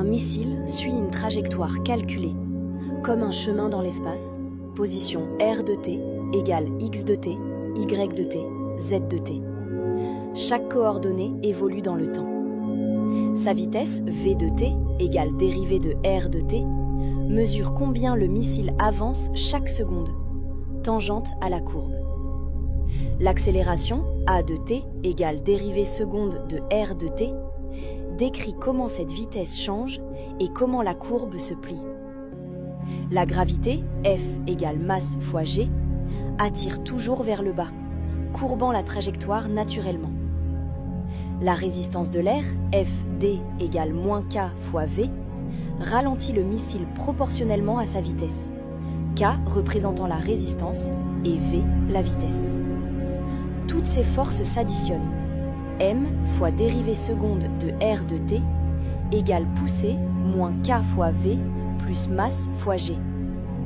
Un missile suit une trajectoire calculée, comme un chemin dans l'espace, position R de t égale x de t, y de t, z de t. Chaque coordonnée évolue dans le temps. Sa vitesse v de t égale dérivée de r de t mesure combien le missile avance chaque seconde, tangente à la courbe. L'accélération a de t égale dérivée seconde de r de t décrit comment cette vitesse change et comment la courbe se plie. La gravité, F égale masse fois g, attire toujours vers le bas, courbant la trajectoire naturellement. La résistance de l'air, Fd égale moins k fois v, ralentit le missile proportionnellement à sa vitesse, k représentant la résistance et v la vitesse. Toutes ces forces s'additionnent. M fois dérivée seconde de r de t égale poussée moins k fois v plus masse fois g.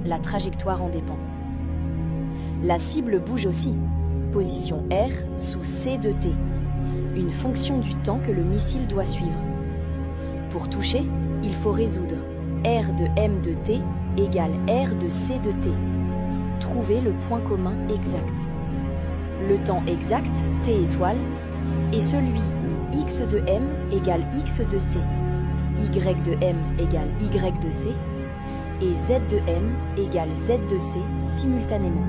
La trajectoire en dépend. La cible bouge aussi. Position R sous c de t, une fonction du temps que le missile doit suivre. Pour toucher, il faut résoudre R de m de t égale R de c de t. Trouver le point commun exact. Le temps exact, t étoile, est celui où x de m égale x de c, y de m égale y de c, et z de m égale z de c simultanément.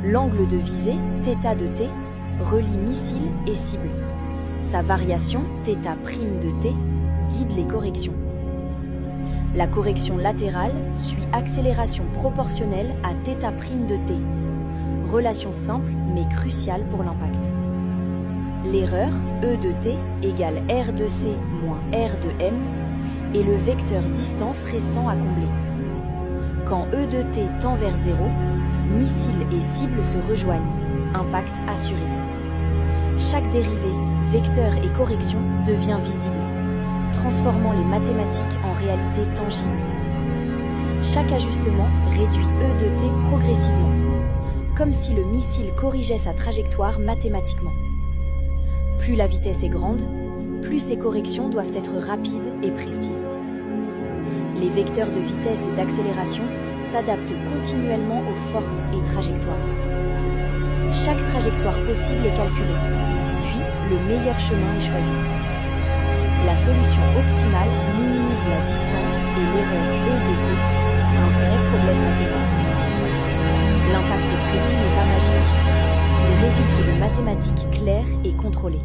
L'angle de visée, θ de t, relie missile et cible. Sa variation, θ' de t, guide les corrections. La correction latérale suit accélération proportionnelle à θ' de t. Relation simple mais cruciale pour l'impact. L'erreur, E de t égale R de c moins R de m, est le vecteur distance restant à combler. Quand E de t tend vers 0, missile et cible se rejoignent, impact assuré. Chaque dérivée, vecteur et correction devient visible, transformant les mathématiques en réalité tangible. Chaque ajustement réduit E de t progressivement, comme si le missile corrigeait sa trajectoire mathématiquement. Plus la vitesse est grande, plus ces corrections doivent être rapides et précises. Les vecteurs de vitesse et d'accélération s'adaptent continuellement aux forces et trajectoires. Chaque trajectoire possible est calculée, puis le meilleur chemin est choisi. La solution optimale minimise la distance et l'erreur E de t, un vrai problème mathématique. L'impact précis n'est pas magique, il résulte de mathématiques claires et contrôlées.